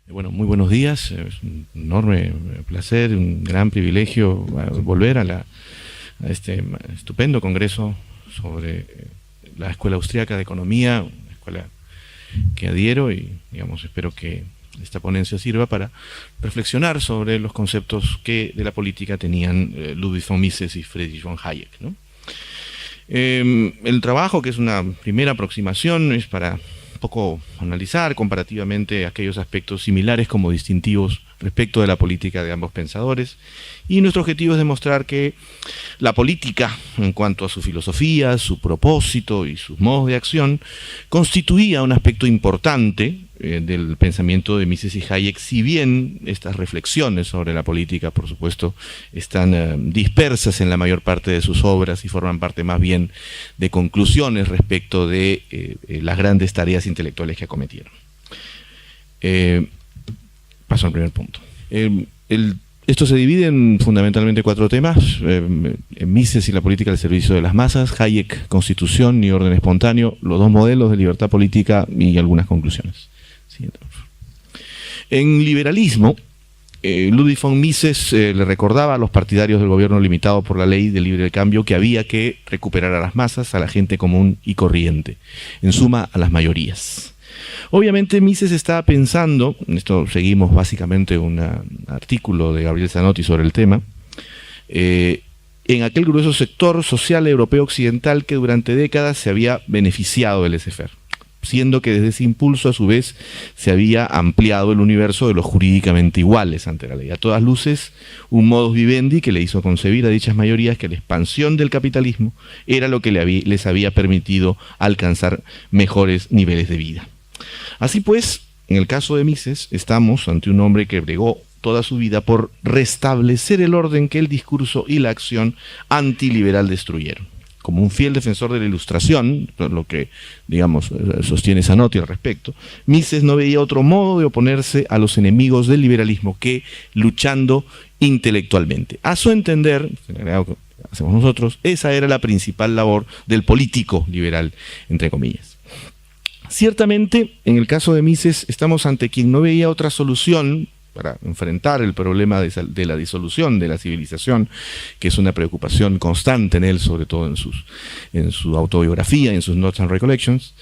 Bueno, muy buenos días. Es un enorme placer, un gran privilegio volver a este estupendo congreso sobre la Escuela Austríaca de Economía, una escuela que adhiero y, digamos, espero que esta ponencia sirva para reflexionar sobre los conceptos que de la política tenían Ludwig von Mises y Friedrich von Hayek, ¿no? El trabajo, que es una primera aproximación, es para un poco analizar comparativamente aquellos aspectos similares como distintivos respecto de la política de ambos pensadores, y nuestro objetivo es demostrar que la política, en cuanto a su filosofía, su propósito y sus modos de acción, constituía un aspecto importante del pensamiento de Mises y Hayek, si bien estas reflexiones sobre la política, por supuesto, están dispersas en la mayor parte de sus obras y forman parte más bien de conclusiones respecto de las grandes tareas intelectuales que acometieron. Paso al primer punto. Esto se divide en fundamentalmente 4 temas: Mises y la política al servicio de las masas, Hayek, constitución y orden espontáneo, los 2 modelos de libertad política y algunas conclusiones. Siguiente, por favor. En liberalismo, Ludwig von Mises le recordaba a los partidarios del gobierno limitado por la ley del libre cambio que había que recuperar a las masas, a la gente común y corriente, en suma a las mayorías. Obviamente Mises estaba pensando, en esto seguimos básicamente un artículo de Gabriel Zanotti sobre el tema, en aquel grueso sector social europeo occidental que durante décadas se había beneficiado del laissez-faire, siendo que desde ese impulso a su vez se había ampliado el universo de los jurídicamente iguales ante la ley. A todas luces, un modus vivendi que le hizo concebir a dichas mayorías que la expansión del capitalismo era lo que les había permitido alcanzar mejores niveles de vida. Así pues, en el caso de Mises, estamos ante un hombre que bregó toda su vida por restablecer el orden que el discurso y la acción antiliberal destruyeron. Como un fiel defensor de la Ilustración, lo que, digamos, sostiene Zanotti al respecto, Mises no veía otro modo de oponerse a los enemigos del liberalismo que luchando intelectualmente. A su entender, hacemos nosotros, esa era la principal labor del político liberal, entre comillas. Ciertamente, en el caso de Mises, estamos ante quien no veía otra solución para enfrentar el problema de la disolución de la civilización, que es una preocupación constante en él, sobre todo en su autobiografía, en sus Notes and Recollections.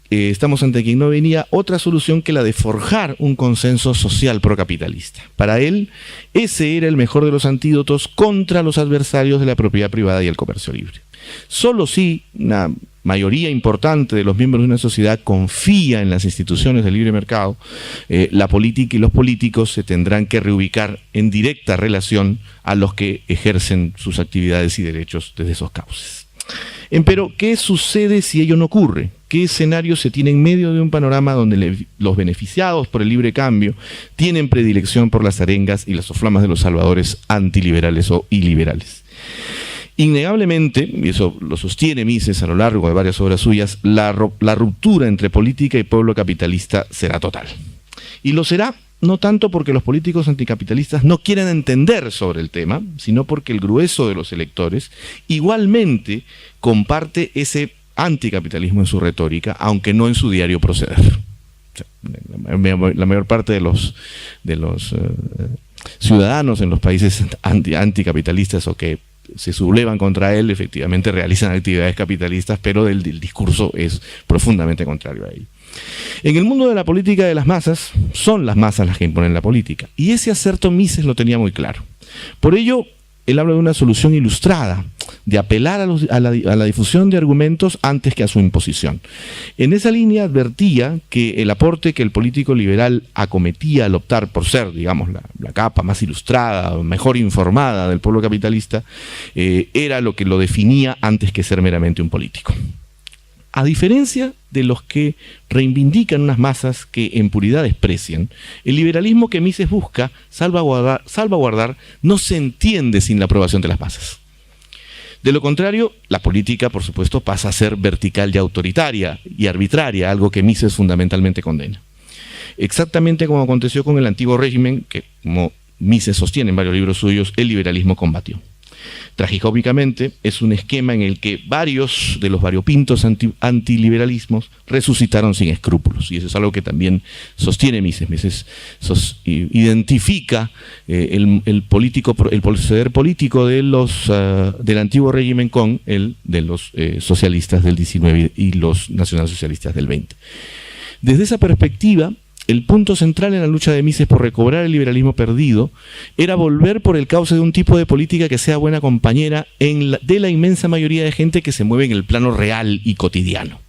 Estamos ante quien no venía otra solución que la de forjar un consenso social procapitalista. Para él, ese era el mejor de los antídotos contra los adversarios de la propiedad privada y el comercio libre. Solo si una mayoría importante de los miembros de una sociedad confía en las instituciones del libre mercado, la política y los políticos se tendrán que reubicar en directa relación a los que ejercen sus actividades y derechos desde esos cauces. Empero, ¿qué sucede si ello no ocurre? ¿Qué escenario se tiene en medio de un panorama donde los beneficiados por el libre cambio tienen predilección por las arengas y las soflamas de los salvadores antiliberales o iliberales? Innegablemente, y eso lo sostiene Mises a lo largo de varias obras suyas, la ruptura entre política y pueblo capitalista será total. Y lo será no tanto porque los políticos anticapitalistas no quieran entender sobre el tema, sino porque el grueso de los electores igualmente comparte ese anticapitalismo en su retórica, aunque no en su diario proceder. O sea, la mayor parte de los ciudadanos en los países anticapitalistas o que se sublevan contra él, efectivamente realizan actividades capitalistas, pero el discurso es profundamente contrario a ello. En el mundo de la política de las masas, son las masas las que imponen la política, y ese acerto Mises lo tenía muy claro. Por ello, él habla de una solución ilustrada, de apelar a la difusión de argumentos antes que a su imposición. En esa línea advertía que el aporte que el político liberal acometía al optar por ser, digamos, la capa más ilustrada, mejor informada del pueblo capitalista, era lo que lo definía antes que ser meramente un político. A diferencia de los que reivindican unas masas que en puridad desprecian, el liberalismo que Mises busca salvaguardar no se entiende sin la aprobación de las masas. De lo contrario, la política, por supuesto, pasa a ser vertical y autoritaria y arbitraria, algo que Mises fundamentalmente condena. Exactamente como aconteció con el antiguo régimen, que, como Mises sostiene en varios libros suyos, el liberalismo combatió. Tragicómicamente, es un esquema en el que varios de los variopintos antiliberalismos resucitaron sin escrúpulos, y eso es algo que también sostiene Mises. Mises identifica el proceder político de del antiguo régimen con el de los socialistas del 19 y los nacionalsocialistas del 20. Desde esa perspectiva, el punto central en la lucha de Mises por recobrar el liberalismo perdido era volver por el cauce de un tipo de política que sea buena compañera de la inmensa mayoría de gente que se mueve en el plano real y cotidiano.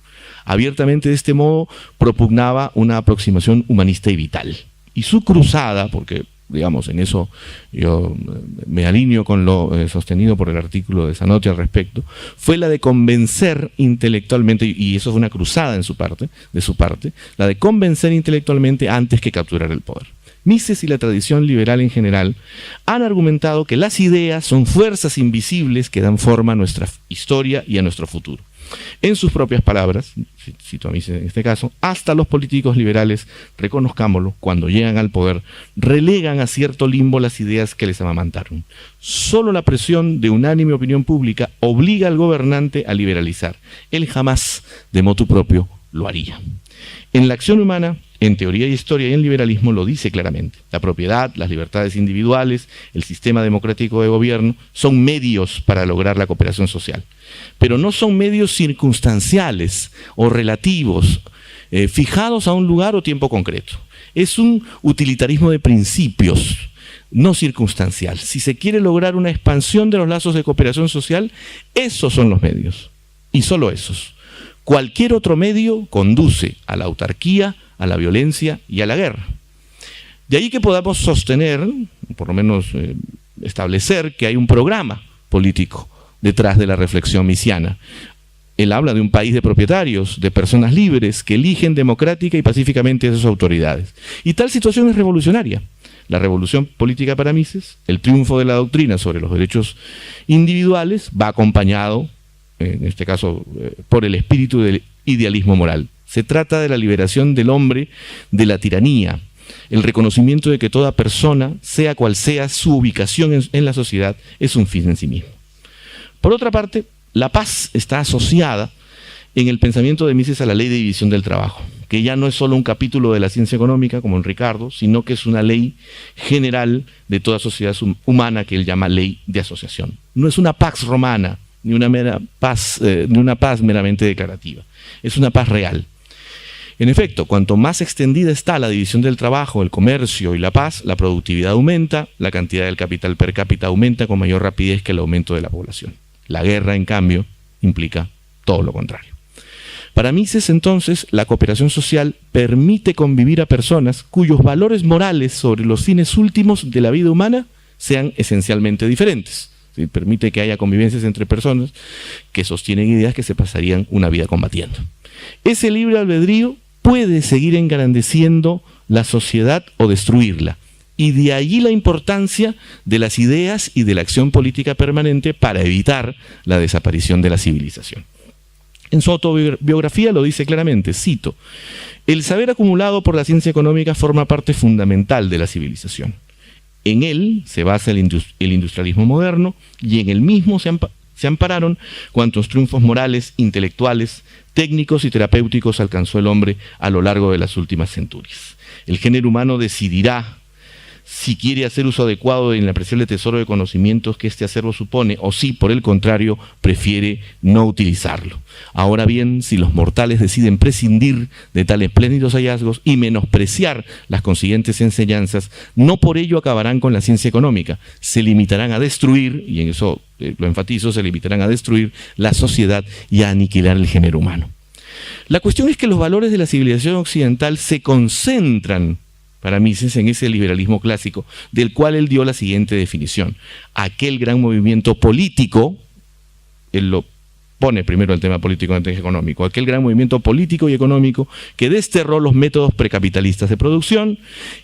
Abiertamente, de este modo, propugnaba una aproximación humanista y vital. Y su cruzada, porque digamos, en eso yo me alineo con lo sostenido por el artículo de Zanotti al respecto, fue la de convencer intelectualmente, y eso fue una cruzada de su parte, la de convencer intelectualmente antes que capturar el poder. Mises y la tradición liberal en general han argumentado que las ideas son fuerzas invisibles que dan forma a nuestra historia y a nuestro futuro. En sus propias palabras, cito a Mises en este caso, hasta los políticos liberales, reconozcámoslo, cuando llegan al poder, relegan a cierto limbo las ideas que les amamantaron. Solo la presión de unánime opinión pública obliga al gobernante a liberalizar. Él jamás, de motu propio, lo haría. En la acción humana, en teoría y historia y en liberalismo lo dice claramente. La propiedad, las libertades individuales, el sistema democrático de gobierno son medios para lograr la cooperación social. Pero no son medios circunstanciales o relativos, fijados a un lugar o tiempo concreto. Es un utilitarismo de principios, no circunstancial. Si se quiere lograr una expansión de los lazos de cooperación social, esos son los medios, y solo esos. Cualquier otro medio conduce a la autarquía, a la violencia y a la guerra. De ahí que podamos sostener, por lo menos establecer, que hay un programa político detrás de la reflexión misiana. Él habla de un país de propietarios, de personas libres que eligen democrática y pacíficamente a sus autoridades. Y tal situación es revolucionaria. La revolución política para Mises, el triunfo de la doctrina sobre los derechos individuales, va acompañado, en este caso, por el espíritu del idealismo moral. Se trata de la liberación del hombre de la tiranía, el reconocimiento de que toda persona, sea cual sea su ubicación en la sociedad, es un fin en sí mismo. Por otra parte, la paz está asociada en el pensamiento de Mises a la ley de división del trabajo, que ya no es solo un capítulo de la ciencia económica, como en Ricardo, sino que es una ley general de toda sociedad humana que él llama ley de asociación. No es una pax romana, ni una paz meramente declarativa, es una paz real. En efecto, cuanto más extendida está la división del trabajo, el comercio y la paz, la productividad aumenta, la cantidad del capital per cápita aumenta con mayor rapidez que el aumento de la población. La guerra, en cambio, implica todo lo contrario. Para Mises, entonces, la cooperación social permite convivir a personas cuyos valores morales sobre los fines últimos de la vida humana sean esencialmente diferentes. ¿Sí? Permite que haya convivencias entre personas que sostienen ideas que se pasarían una vida combatiendo. Ese libre albedrío puede seguir engrandeciendo la sociedad o destruirla. Y de allí la importancia de las ideas y de la acción política permanente para evitar la desaparición de la civilización. En su autobiografía lo dice claramente, cito: "El saber acumulado por la ciencia económica forma parte fundamental de la civilización. En él se basa el industrialismo moderno y en él mismo se ampararon cuantos triunfos morales, intelectuales, técnicos y terapéuticos alcanzó el hombre a lo largo de las últimas centurias. El género humano decidirá si quiere hacer uso adecuado del inapreciable tesoro de conocimientos que este acervo supone, o si, por el contrario, prefiere no utilizarlo. Ahora bien, si los mortales deciden prescindir de tales espléndidos hallazgos y menospreciar las consiguientes enseñanzas, no por ello acabarán con la ciencia económica, se limitarán a destruir, y en eso lo enfatizo, se limitarán a destruir la sociedad y a aniquilar el género humano". La cuestión es que los valores de la civilización occidental se concentran para Mises en ese liberalismo clásico, del cual él dio la siguiente definición: aquel gran movimiento político, él lo pone primero el tema político antes que económico, aquel gran movimiento político y económico que desterró los métodos precapitalistas de producción,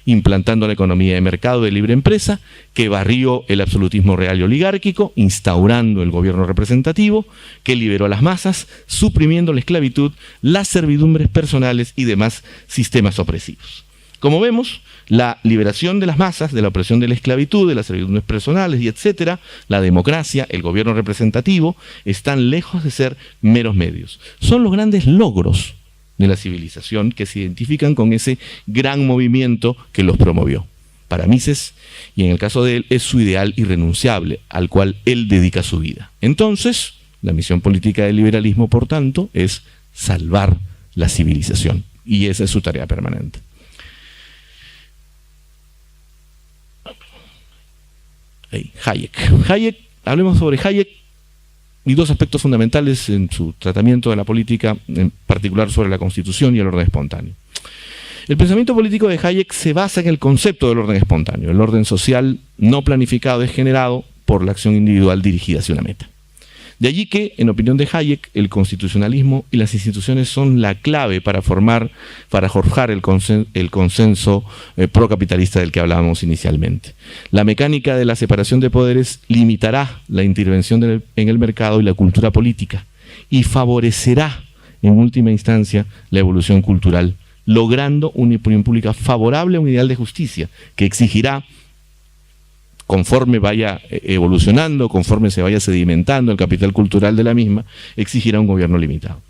implantando la economía de mercado de libre empresa, que barrió el absolutismo real y oligárquico, instaurando el gobierno representativo, que liberó a las masas, suprimiendo la esclavitud, las servidumbres personales y demás sistemas opresivos. Como vemos, la liberación de las masas, de la opresión de la esclavitud, de las servidumbres personales y etcétera, la democracia, el gobierno representativo, están lejos de ser meros medios. Son los grandes logros de la civilización que se identifican con ese gran movimiento que los promovió. Para Mises, y en el caso de él, es su ideal irrenunciable, al cual él dedica su vida. Entonces, la misión política del liberalismo, por tanto, es salvar la civilización, y esa es su tarea permanente. Hayek. Hablemos sobre Hayek y dos aspectos fundamentales en su tratamiento de la política, en particular sobre la Constitución y el orden espontáneo. El pensamiento político de Hayek se basa en el concepto del orden espontáneo. El orden social no planificado es generado por la acción individual dirigida hacia una meta. De allí que, en opinión de Hayek, el constitucionalismo y las instituciones son la clave para forjar el consenso procapitalista del que hablábamos inicialmente. La mecánica de la separación de poderes limitará la intervención en el mercado y la cultura política y favorecerá, en última instancia, la evolución cultural, logrando una opinión pública favorable a un ideal de justicia que exigirá, conforme vaya evolucionando, conforme se vaya sedimentando el capital cultural de la misma, exigirá un gobierno limitado.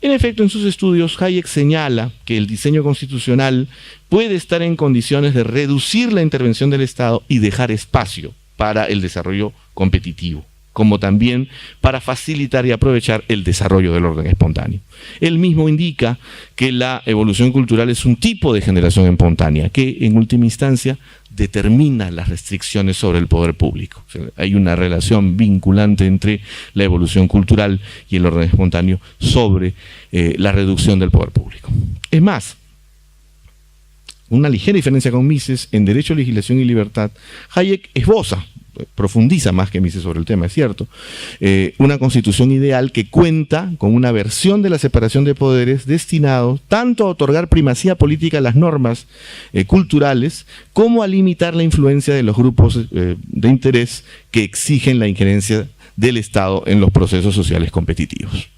En efecto, en sus estudios, Hayek señala que el diseño constitucional puede estar en condiciones de reducir la intervención del Estado y dejar espacio para el desarrollo competitivo, como también para facilitar y aprovechar el desarrollo del orden espontáneo. Él mismo indica que la evolución cultural es un tipo de generación espontánea que, en última instancia, determina las restricciones sobre el poder público. O sea, hay una relación vinculante entre la evolución cultural y el orden espontáneo sobre la reducción del poder público. Es más, una ligera diferencia con Mises, en Derecho, Legislación y Libertad, Hayek esboza, profundiza más que Mises sobre el tema, es cierto, una constitución ideal que cuenta con una versión de la separación de poderes destinado tanto a otorgar primacía política a las normas culturales como a limitar la influencia de los grupos de interés que exigen la injerencia del Estado en los procesos sociales competitivos.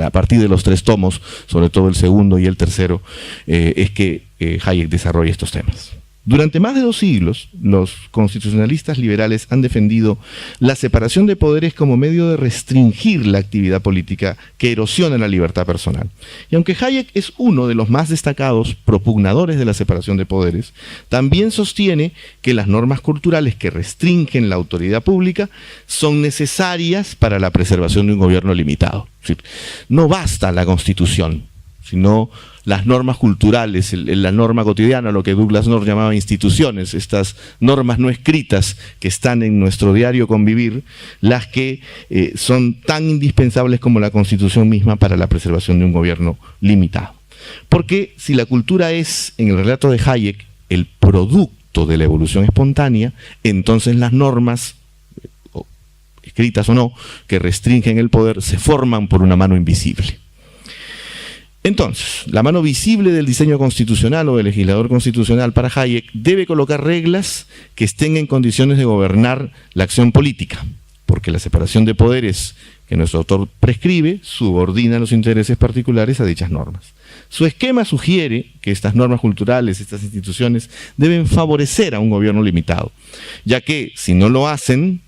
A partir de los 3 tomos, sobre todo el segundo y el tercero, es que Hayek desarrolla estos temas. Durante más de 2 siglos, los constitucionalistas liberales han defendido la separación de poderes como medio de restringir la actividad política que erosiona la libertad personal. Y aunque Hayek es uno de los más destacados propugnadores de la separación de poderes, también sostiene que las normas culturales que restringen la autoridad pública son necesarias para la preservación de un gobierno limitado. Es decir, no basta la Constitución, sino las normas culturales, la norma cotidiana, lo que Douglas North llamaba instituciones, estas normas no escritas que están en nuestro diario convivir, las que son tan indispensables como la Constitución misma para la preservación de un gobierno limitado. Porque si la cultura es, en el relato de Hayek, el producto de la evolución espontánea, entonces las normas, escritas o no, que restringen el poder, se forman por una mano invisible. Entonces, la mano visible del diseño constitucional o del legislador constitucional para Hayek debe colocar reglas que estén en condiciones de gobernar la acción política, porque la separación de poderes que nuestro autor prescribe subordina los intereses particulares a dichas normas. Su esquema sugiere que estas normas culturales, estas instituciones, deben favorecer a un gobierno limitado, ya que si no lo hacen,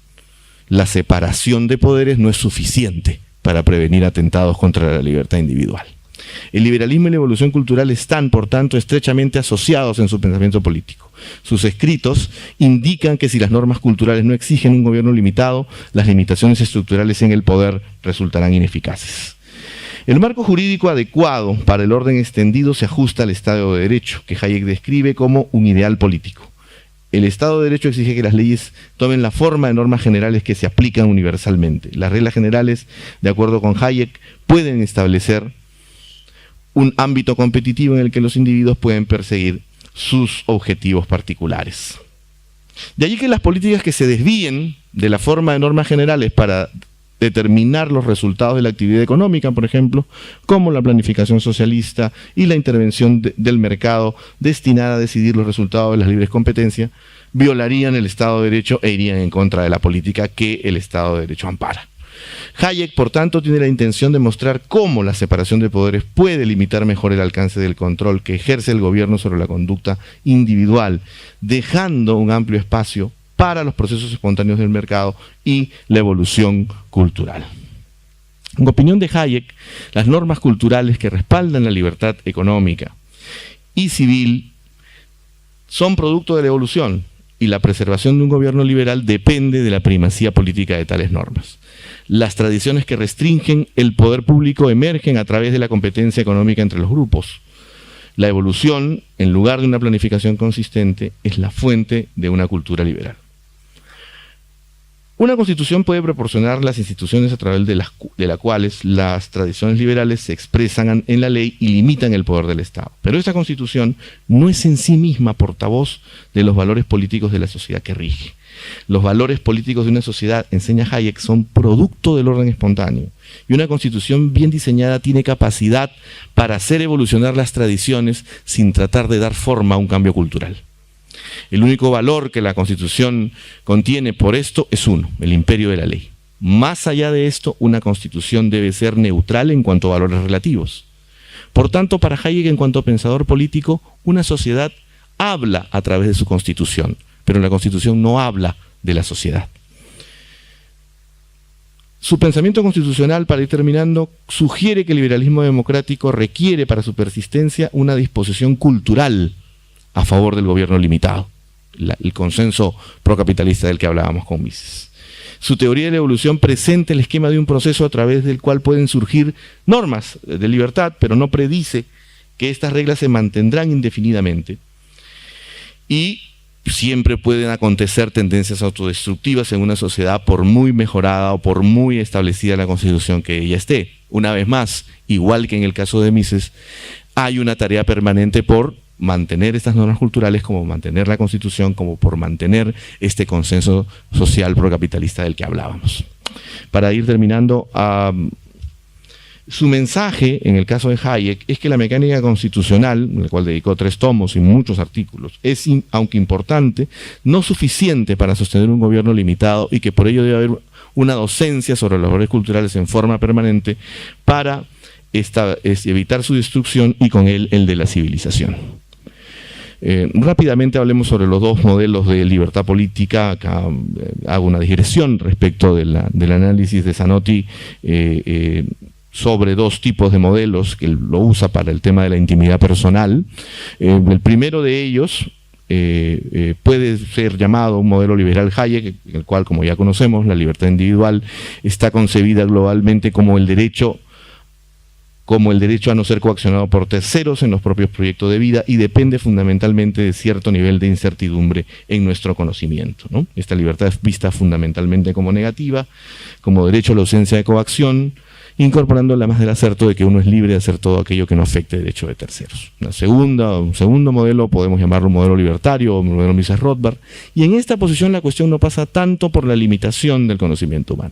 la separación de poderes no es suficiente para prevenir atentados contra la libertad individual. El liberalismo y la evolución cultural están, por tanto, estrechamente asociados en su pensamiento político. Sus escritos indican que si las normas culturales no exigen un gobierno limitado, las limitaciones estructurales en el poder resultarán ineficaces. El marco jurídico adecuado para el orden extendido se ajusta al Estado de Derecho, que Hayek describe como un ideal político. El Estado de Derecho exige que las leyes tomen la forma de normas generales que se aplican universalmente. Las reglas generales, de acuerdo con Hayek, pueden establecer un ámbito competitivo en el que los individuos pueden perseguir sus objetivos particulares. De allí que las políticas que se desvíen de la forma de normas generales para determinar los resultados de la actividad económica, por ejemplo, como la planificación socialista y la intervención del mercado destinada a decidir los resultados de las libres competencias, violarían el Estado de Derecho e irían en contra de la política que el Estado de Derecho ampara. Hayek, por tanto, tiene la intención de mostrar cómo la separación de poderes puede limitar mejor el alcance del control que ejerce el gobierno sobre la conducta individual, dejando un amplio espacio para los procesos espontáneos del mercado y la evolución cultural. En opinión de Hayek, las normas culturales que respaldan la libertad económica y civil son producto de la evolución, y la preservación de un gobierno liberal depende de la primacía política de tales normas. Las tradiciones que restringen el poder público emergen a través de la competencia económica entre los grupos. La evolución, en lugar de una planificación consistente, es la fuente de una cultura liberal. Una constitución puede proporcionar las instituciones a través de las cuales las tradiciones liberales se expresan en la ley y limitan el poder del Estado. Pero esta constitución no es en sí misma portavoz de los valores políticos de la sociedad que rige. Los valores políticos de una sociedad, enseña Hayek, son producto del orden espontáneo. Y una constitución bien diseñada tiene capacidad para hacer evolucionar las tradiciones sin tratar de dar forma a un cambio cultural. El único valor que la Constitución contiene por esto es uno, el imperio de la ley. Más allá de esto, una Constitución debe ser neutral en cuanto a valores relativos. Por tanto, para Hayek, en cuanto a pensador político, una sociedad habla a través de su Constitución, pero la Constitución no habla de la sociedad. Su pensamiento constitucional, para ir terminando, sugiere que el liberalismo democrático requiere para su persistencia una disposición cultural a favor del gobierno limitado, el consenso procapitalista del que hablábamos con Mises. Su teoría de la evolución presenta el esquema de un proceso a través del cual pueden surgir normas de libertad, pero no predice que estas reglas se mantendrán indefinidamente. Y siempre pueden acontecer tendencias autodestructivas en una sociedad, por muy mejorada o por muy establecida la constitución que ella esté. Una vez más, igual que en el caso de Mises, hay una tarea permanente por mantener estas normas culturales, como mantener la Constitución, como por mantener este consenso social procapitalista del que hablábamos. Para ir terminando, su mensaje, en el caso de Hayek, es que la mecánica constitucional, en la cual dedicó 3 tomos y muchos artículos, es, aunque importante, no suficiente para sostener un gobierno limitado, y que por ello debe haber una docencia sobre los valores culturales en forma permanente para evitar su destrucción y con él el de la civilización. Rápidamente hablemos sobre los 2 modelos de libertad política. Acá hago una digresión respecto del análisis de Zanotti sobre 2 tipos de modelos que lo usa para el tema de la intimidad personal. El primero de ellos puede ser llamado un modelo liberal Hayek, en el cual, como ya conocemos, la libertad individual está concebida globalmente como el derecho a no ser coaccionado por terceros en los propios proyectos de vida, y depende fundamentalmente de cierto nivel de incertidumbre en nuestro conocimiento, ¿no? Esta libertad es vista fundamentalmente como negativa, como derecho a la ausencia de coacción, incorporando la más del acerto de que uno es libre de hacer todo aquello que no afecte el derecho de terceros. Un segundo modelo, podemos llamarlo un modelo libertario o un modelo Mises-Rothbard, y en esta posición la cuestión no pasa tanto por la limitación del conocimiento humano.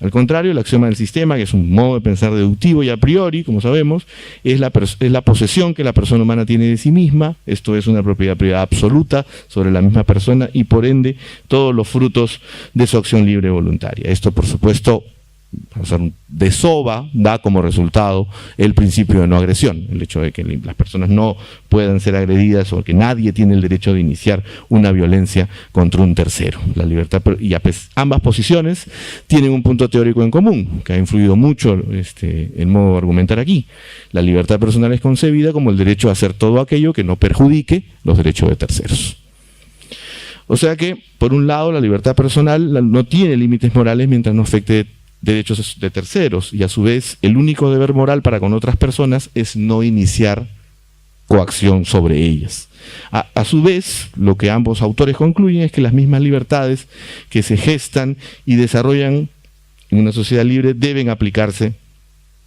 Al contrario, el axioma del sistema, que es un modo de pensar deductivo y a priori, como sabemos, es la posesión que la persona humana tiene de sí misma. Esto es una propiedad privada absoluta sobre la misma persona y, por ende, todos los frutos de su acción libre y voluntaria. Esto, por supuesto, da como resultado el principio de no agresión, el hecho de que las personas no puedan ser agredidas o que nadie tiene el derecho de iniciar una violencia contra un tercero. La libertad, y ambas posiciones tienen un punto teórico en común, que ha influido mucho el modo de argumentar aquí. La libertad personal es concebida como el derecho a hacer todo aquello que no perjudique los derechos de terceros. O sea que, por un lado, la libertad personal no tiene límites morales mientras no afecte derechos de terceros, y a su vez el único deber moral para con otras personas es no iniciar coacción sobre ellas. A su vez, lo que ambos autores concluyen es que las mismas libertades que se gestan y desarrollan en una sociedad libre deben aplicarse,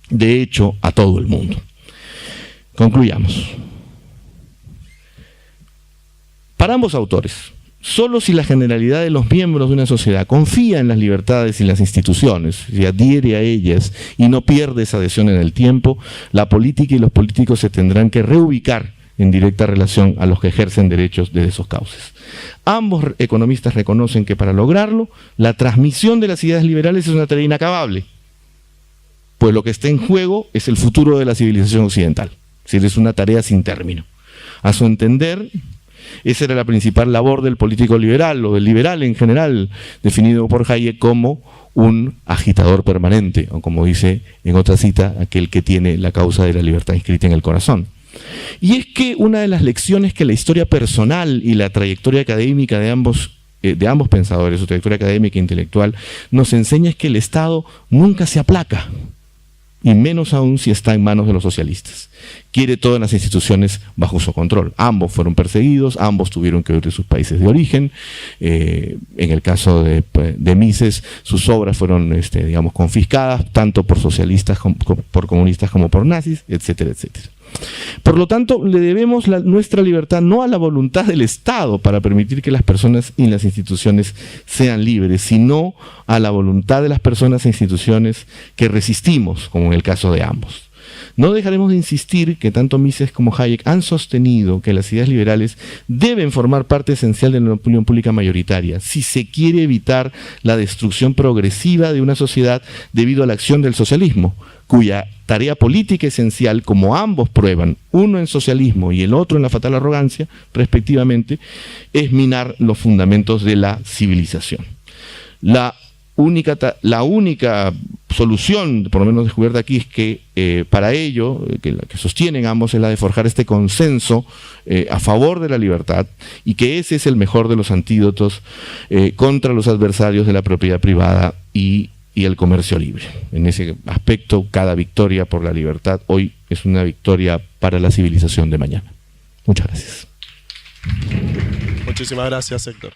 de hecho, a todo el mundo. Concluyamos. Para ambos autores, solo si la generalidad de los miembros de una sociedad confía en las libertades y las instituciones, se adhiere a ellas y no pierde esa adhesión en el tiempo, la política y los políticos se tendrán que reubicar en directa relación a los que ejercen derechos desde esos cauces. Ambos economistas reconocen que para lograrlo, la transmisión de las ideas liberales es una tarea inacabable, pues lo que está en juego es el futuro de la civilización occidental. Es decir, es una tarea sin término. A su entender, esa era la principal labor del político liberal, o del liberal en general, definido por Hayek como un agitador permanente, o como dice en otra cita, aquel que tiene la causa de la libertad inscrita en el corazón. Y es que una de las lecciones que la historia personal y la trayectoria académica de ambos pensadores, su trayectoria académica e intelectual, nos enseña es que el Estado nunca se aplaca, y menos aún si está en manos de los socialistas. Quiere todas las instituciones bajo su control. Ambos fueron perseguidos, ambos tuvieron que huir de sus países de origen. En el caso de Mises, sus obras fueron digamos, confiscadas, tanto por socialistas, por comunistas como por nazis, etcétera, etcétera. Por lo tanto, le debemos nuestra libertad no a la voluntad del Estado para permitir que las personas y las instituciones sean libres, sino a la voluntad de las personas e instituciones que resistimos, como en el caso de ambos. No dejaremos de insistir que tanto Mises como Hayek han sostenido que las ideas liberales deben formar parte esencial de la opinión pública mayoritaria si se quiere evitar la destrucción progresiva de una sociedad debido a la acción del socialismo, cuya tarea política esencial, como ambos prueban, uno en socialismo y el otro en la fatal arrogancia, respectivamente, es minar los fundamentos de la civilización. La única solución, por lo menos descubierta aquí, es que para ello, que la que sostienen ambos, es la de forjar este consenso a favor de la libertad, y que ese es el mejor de los antídotos contra los adversarios de la propiedad privada y el comercio libre. En ese aspecto, cada victoria por la libertad hoy es una victoria para la civilización de mañana. Muchas gracias. Muchísimas gracias, Héctor.